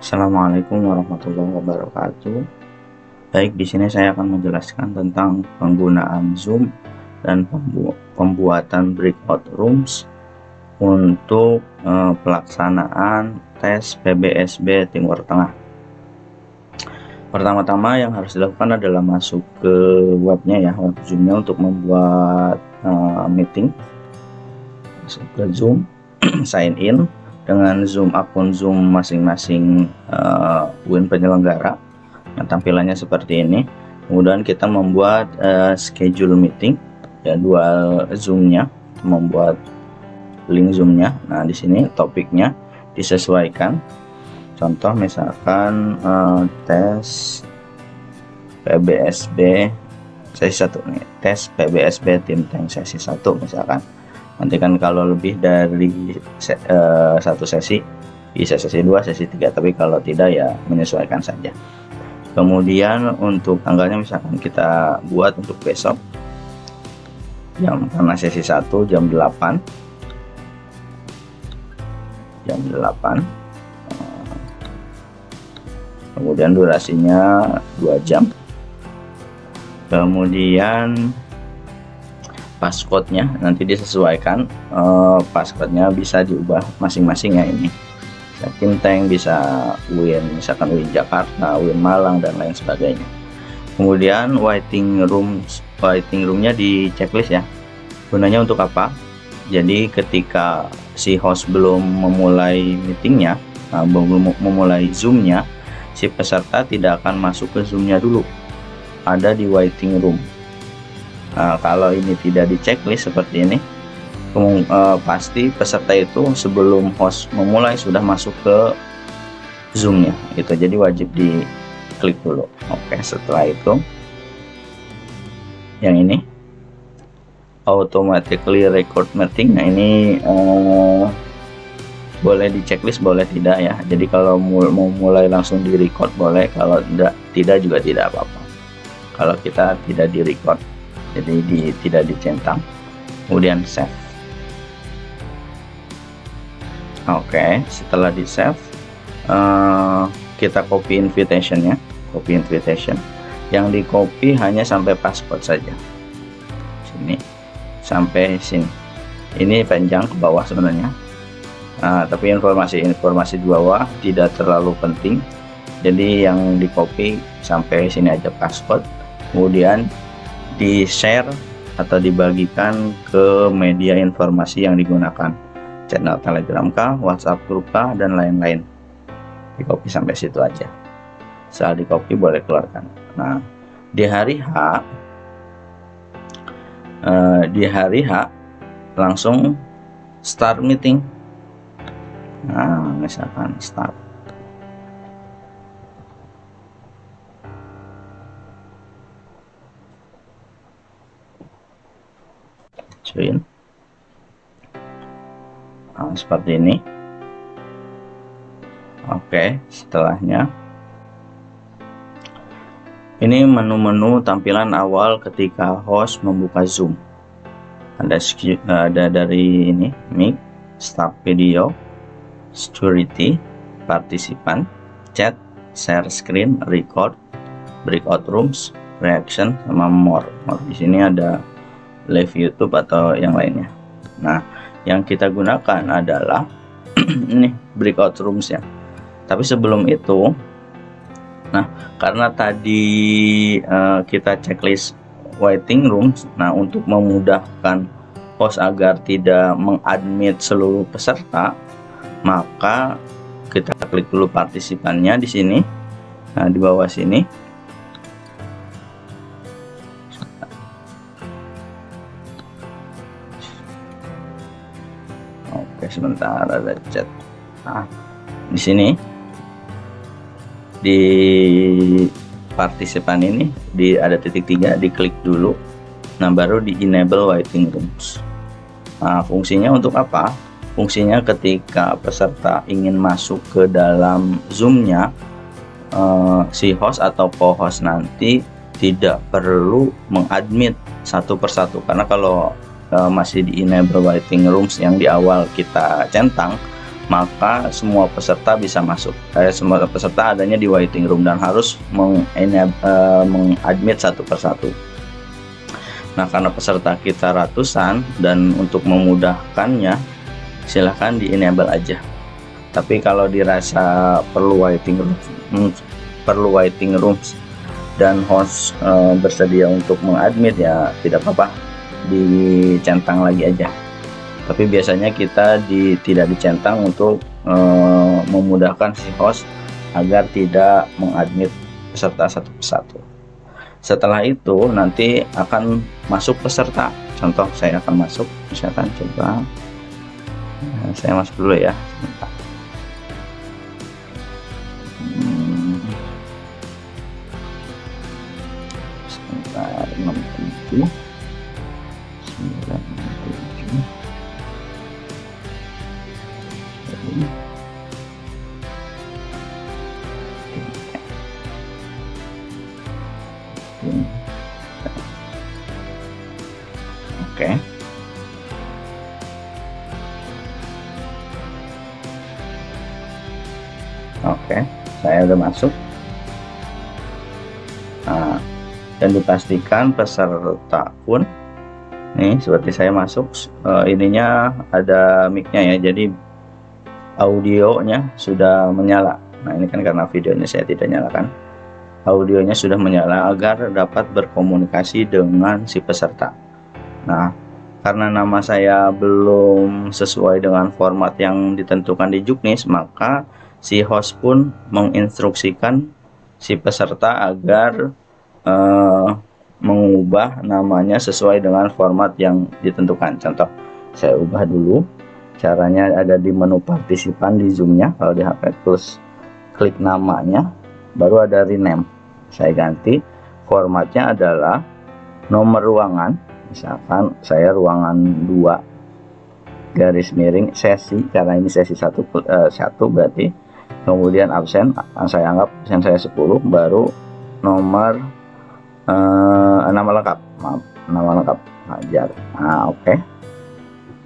Assalamualaikum warahmatullahi wabarakatuh. Baik, di sini saya akan menjelaskan tentang penggunaan Zoom dan pembuatan breakout rooms untuk pelaksanaan tes PBSB Timur Tengah. Pertama-tama yang harus dilakukan adalah masuk ke webnya ya, web Zoom-nya untuk membuat meeting. Masuk ke Zoom, sign in dengan Zoom akun Zoom masing-masing UIN penyelenggara. Nah, tampilannya seperti ini. Kemudian kita membuat schedule meeting, jadwal Zoom-nya, membuat link Zoom-nya. Nah, di sini topiknya disesuaikan. Contoh misalkan tes PBSB sesi 1 nih, tes PBSB Tim Tank sesi 1 misalkan. Nanti kan kalau lebih dari satu sesi bisa sesi 2, sesi 3, tapi kalau tidak ya menyesuaikan saja. Kemudian untuk tanggalnya misalkan kita buat untuk besok, karena sesi 1 jam 8, kemudian durasinya 2 jam. Kemudian passcode-nya nanti disesuaikan, passcode-nya bisa diubah masing-masing ya, ini bisa Tim Tank, bisa UIN, misalkan UIN Jakarta, UIN Malang, dan lain sebagainya. Kemudian waiting room-nya di checklist ya. Gunanya untuk apa? Jadi ketika si host belum memulai meetingnya, belum memulai Zoom-nya, si peserta tidak akan masuk ke Zoom-nya dulu, ada di waiting room. Nah, kalau ini tidak di checklist seperti ini, pasti peserta itu sebelum host memulai sudah masuk ke Zoom-nya gitu. Jadi wajib diklik dulu. Oke, setelah itu yang ini automatically record meeting. Nah, ini boleh di checklist, boleh tidak ya. Jadi kalau mau mulai langsung di record boleh, kalau tidak juga tidak apa-apa. Kalau kita tidak di record, jadi tidak dicentang. Kemudian save. Oke, setelah di save, kita copy invitation-nya, yang di copy hanya sampai passcode saja, sini sampai sini. Ini panjang ke bawah sebenarnya, tapi informasi di bawah tidak terlalu penting, jadi yang di copy sampai sini aja passcode. Kemudian di share atau dibagikan ke media informasi yang digunakan, channel Telegram kah, WhatsApp grup kah, dan lain-lain. Di copy sampai situ aja. Setelah di copy boleh keluarkan. Nah, di hari H langsung start meeting. Nah, misalkan start. Join. Nah, seperti ini. Oke, setelahnya ini menu-menu tampilan awal ketika host membuka Zoom. Ada dari ini mic, start video, security, partisipan, chat, share screen, record, breakout rooms, reaction, sama more. Di sini ada live YouTube atau yang lainnya. Nah, yang kita gunakan adalah ini breakout rooms ya. Tapi sebelum itu, nah karena tadi kita checklist waiting rooms, nah untuk memudahkan host agar tidak mengadmit seluruh peserta, maka kita klik dulu partisipannya di sini. Nah, di bawah sini sebentar, ada chat. Nah, di sini di partisipan ini ada titik 3, diklik dulu. Nah, baru di enable waiting rooms. Nah, fungsinya untuk apa? Fungsinya ketika peserta ingin masuk ke dalam Zoom-nya, si host atau co-host nanti tidak perlu mengadmit satu persatu, karena kalau masih di enable waiting rooms yang di awal kita centang, maka semua peserta bisa masuk. Semua peserta adanya di waiting room dan harus mengadmit satu persatu. Nah, karena peserta kita ratusan dan untuk memudahkannya, silahkan di enable aja. Tapi kalau dirasa perlu waiting rooms dan host bersedia untuk mengadmit, ya tidak apa-apa, dicentang lagi aja. Tapi biasanya kita tidak dicentang untuk memudahkan si host agar tidak mengadmit peserta satu persatu. Setelah itu nanti akan masuk peserta. Contoh saya akan masuk, misalkan coba saya masuk dulu ya. Sebentar, 67 97. Oke. Oke, saya udah masuk. Nah, dan dipastikan peserta pun nih seperti saya masuk, ininya ada mic-nya ya, jadi audionya sudah menyala. Nah, ini kan karena videonya saya tidak nyalakan, audionya sudah menyala agar dapat berkomunikasi dengan si peserta. Nah, karena nama saya belum sesuai dengan format yang ditentukan di Juknis, maka si host pun menginstruksikan si peserta agar mengubah namanya sesuai dengan format yang ditentukan. Contoh, saya ubah dulu. Caranya ada di menu partisipan di Zoom-nya. Kalau di HP Tools, klik namanya, baru ada rename. Saya ganti, formatnya adalah nomor ruangan. Misalkan saya ruangan 2 garis miring sesi, karena ini sesi 1 berarti. Kemudian absen, saya anggap absen saya 10, baru nomor nama lengkap, nama lengkap Fajar. Nah, oke.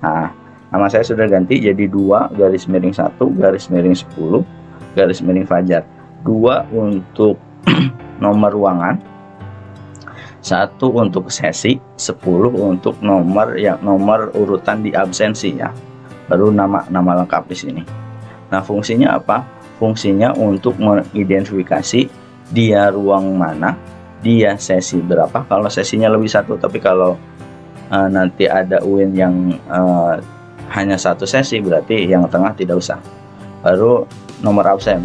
Nah, nama saya sudah ganti jadi 2 garis miring 1 garis miring 10 garis miring Fajar. 2 untuk nomor ruangan, 1 untuk sesi, 10 untuk nomor urutan di absensi ya. Baru nama lengkap di sini. Nah, fungsinya apa? Fungsinya untuk mengidentifikasi dia ruang mana, dia sesi berapa. Kalau sesinya lebih 1, tapi kalau nanti ada UIN yang hanya 1 sesi, berarti yang tengah tidak usah. Baru nomor absen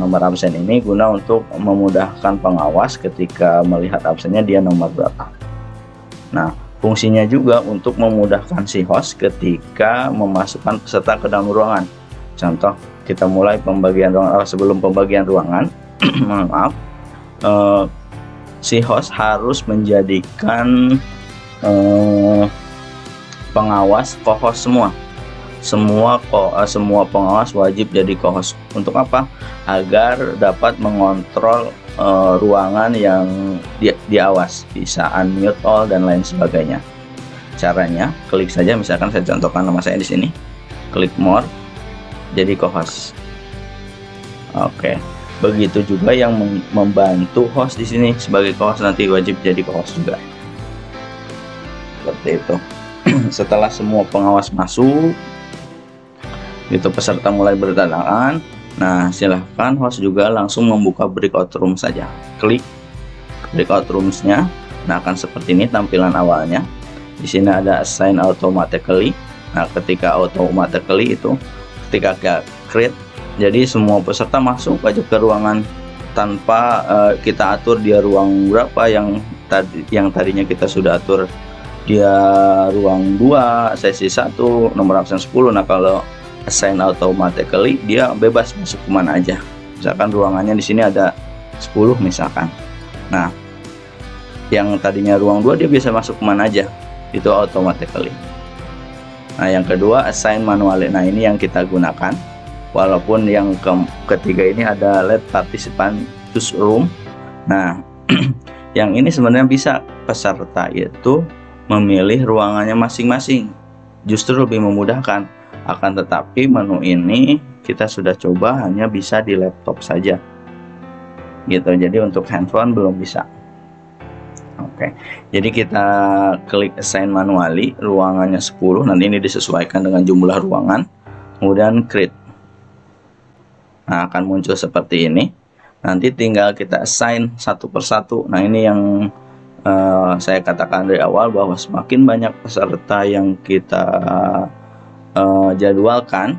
ini guna untuk memudahkan pengawas ketika melihat absennya dia nomor berapa. Nah, fungsinya juga untuk memudahkan si host ketika memasukkan peserta ke dalam ruangan. Contoh, kita mulai pembagian ruangan. Sebelum pembagian ruangan, maaf, si host harus menjadikan pengawas co-host semua pengawas wajib jadi co-host. Untuk apa? Agar dapat mengontrol ruangan yang diawas, bisa unmute all dan lain sebagainya. Caranya, klik saja, misalkan saya contohkan nama saya di sini, klik more, jadi co-host. Oke. Begitu juga yang membantu host di sini sebagai co-host, nanti wajib jadi co-host juga. Seperti itu. Setelah semua pengawas masuk, itu peserta mulai berdatangan. Nah, silahkan host juga langsung membuka breakout room saja. Klik breakout rooms-nya. Nah, akan seperti ini tampilan awalnya. Di sini ada assign automatically. Nah, ketika automatically itu ketika create, jadi semua peserta masuk aja ke ruangan tanpa kita atur dia ruang berapa, yang tadinya kita sudah atur dia ruang 2 sesi 1 nomor absen 10. Nah, kalau assign automatically dia bebas masuk kemana aja. Misalkan ruangannya di sini ada 10 misalkan. Nah, yang tadinya ruang 2 dia bisa masuk kemana aja, itu automatically. Nah, yang kedua assign manually. Nah, ini yang kita gunakan. Walaupun yang ketiga ini ada let participant choose room. Nah, yang ini sebenarnya bisa peserta itu memilih ruangannya masing-masing, justru lebih memudahkan. Akan tetapi menu ini kita sudah coba hanya bisa di laptop saja gitu, jadi untuk handphone belum bisa. Oke, jadi kita klik assign manually, ruangannya 10, nanti ini disesuaikan dengan jumlah ruangan, kemudian create. Nah, akan muncul seperti ini. Nanti tinggal kita assign satu persatu. Nah, ini yang saya katakan dari awal, bahwa semakin banyak peserta yang kita jadwalkan,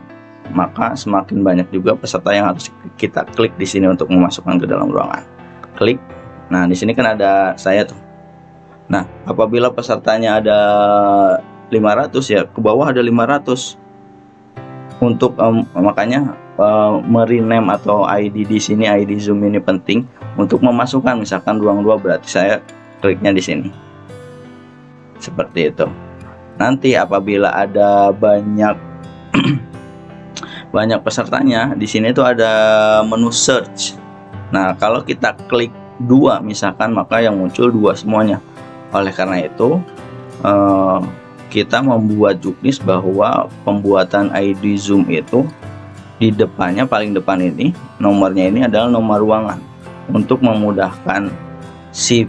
maka semakin banyak juga peserta yang harus kita klik di sini untuk memasukkan ke dalam ruangan. Klik. Nah, di sini kan ada saya tuh. Nah, apabila pesertanya ada 500 ya, ke bawah ada 500. Untuk makanya merename atau ID di sini, ID Zoom ini penting untuk memasukkan misalkan ruang 2, berarti saya kliknya di sini. Seperti itu. Nanti apabila ada banyak banyak pesertanya, di sini tuh ada menu search. Nah, kalau kita klik 2 misalkan, maka yang muncul 2 semuanya. Oleh karena itu kita membuat juknis bahwa pembuatan ID Zoom itu di depannya, paling depan ini nomornya ini adalah nomor ruangan, untuk memudahkan si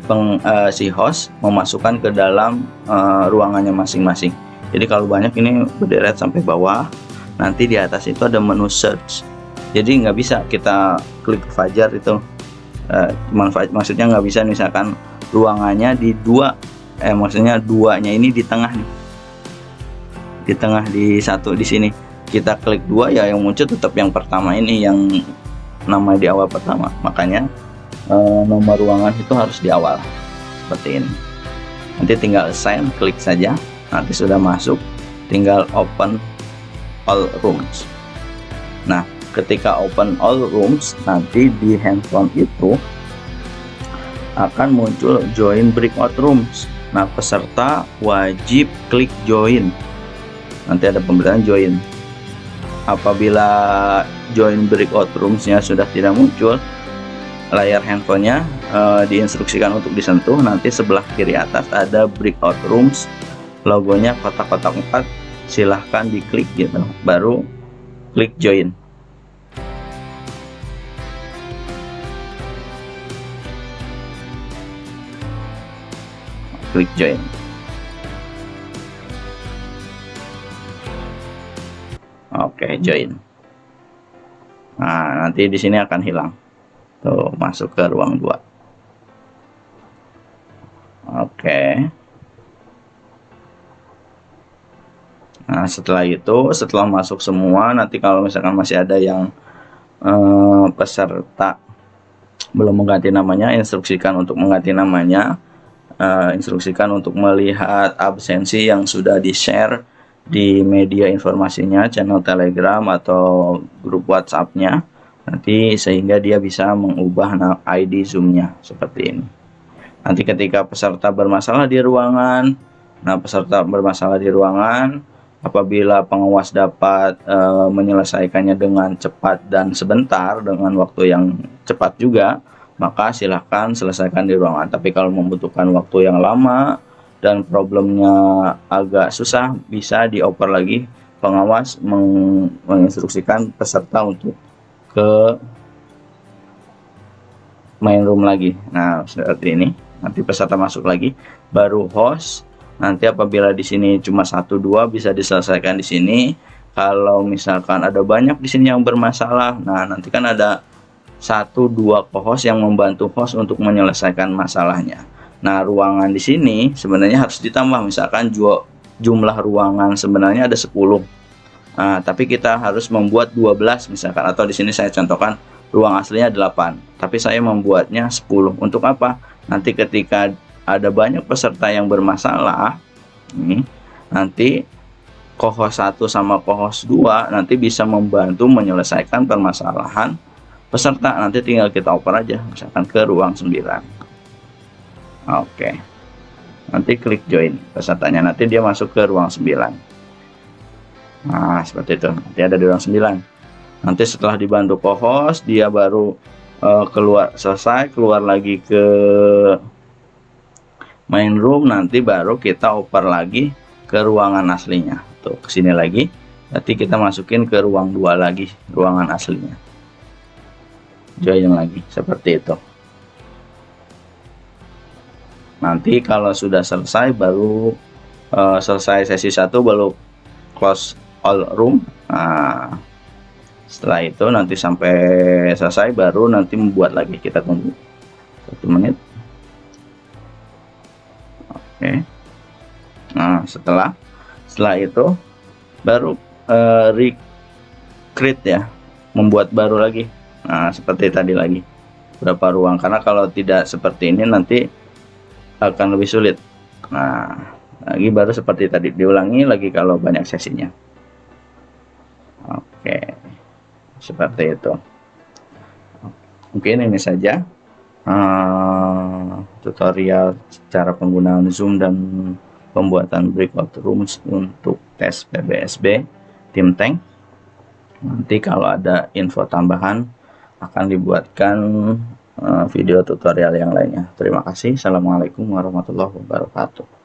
host memasukkan ke dalam ruangannya masing-masing. Jadi kalau banyak ini berderet sampai bawah, nanti di atas itu ada menu search. Jadi nggak bisa kita klik Fajar itu, maksudnya nggak bisa misalkan ruangannya di 2, maksudnya 2-nya ini di tengah nih, di tengah, di satu di sini. Kita klik 2 ya, yang muncul tetap yang pertama ini, yang nama di awal pertama. Makanya nomor ruangan itu harus di awal seperti ini. Nanti tinggal assign, klik saja, nanti sudah masuk, tinggal open all rooms. Nah, ketika open all rooms, nanti di handphone itu akan muncul join breakout rooms. Nah, peserta wajib klik join. Nanti ada pemberitaan join. Apabila join breakout rooms-nya sudah tidak muncul, layar handphonenya diinstruksikan untuk disentuh. Nanti sebelah kiri atas ada breakout rooms, logonya kotak-kotak 4. Silahkan diklik gitu, baru klik join. Klik join. Oke, join. Nah, nanti di sini akan hilang. Tuh, masuk ke ruang 2. Oke. Nah, setelah itu, setelah masuk semua, nanti kalau misalkan masih ada yang peserta belum mengganti namanya, instruksikan untuk mengganti namanya. Instruksikan untuk melihat absensi yang sudah di-share di media informasinya, channel Telegram atau grup WhatsApp-nya, nanti sehingga dia bisa mengubah ID Zoom-nya seperti ini. Nanti ketika peserta bermasalah di ruangan, apabila pengawas dapat menyelesaikannya dengan cepat dan sebentar, dengan waktu yang cepat juga, maka silahkan selesaikan di ruangan. Tapi kalau membutuhkan waktu yang lama dan problemnya agak susah, bisa dioper lagi, pengawas menginstruksikan peserta untuk ke main room lagi. Nah, seperti ini. Nanti peserta masuk lagi, baru host. Nanti apabila di sini cuma 1-2 bisa diselesaikan di sini. Kalau misalkan ada banyak di sini yang bermasalah, nah nanti kan ada 1-2 co-host yang membantu host untuk menyelesaikan masalahnya. Nah, ruangan di sini sebenarnya harus ditambah, misalkan jumlah ruangan sebenarnya ada 10. Nah, tapi kita harus membuat 12 misalkan, atau di sini saya contohkan ruang aslinya 8, tapi saya membuatnya 10. Untuk apa? Nanti ketika ada banyak peserta yang bermasalah, nanti co-host 1 sama co-host 2 nanti bisa membantu menyelesaikan permasalahan peserta. Nanti tinggal kita oper aja, misalkan ke ruang 9. Oke, nanti klik join pesertanya, nanti dia masuk ke ruang 9. Nah, seperti itu, nanti ada di ruang 9. Nanti setelah dibantu co-host, dia baru selesai, keluar lagi ke main room. Nanti baru kita oper lagi ke ruangan aslinya. Tuh, kesini lagi, Nanti kita masukin ke ruang 2 lagi, ruangan aslinya, join lagi seperti itu. Nanti kalau sudah selesai baru selesai sesi 1 baru close all room. Nah, setelah itu nanti sampai selesai baru nanti membuat lagi, kita tunggu 1 menit. Oke. Nah, setelah itu baru recreate ya, membuat baru lagi. Nah, seperti tadi lagi berapa ruang, karena kalau tidak seperti ini nanti akan lebih sulit. Nah, lagi baru seperti tadi, diulangi lagi kalau banyak sesinya. Oke, seperti itu. Mungkin ini saja tutorial cara penggunaan Zoom dan pembuatan breakout rooms untuk tes PBSB Tim Tank. Nanti kalau ada info tambahan akan dibuatkan video tutorial yang lainnya. Terima kasih. Assalamualaikum warahmatullahi wabarakatuh.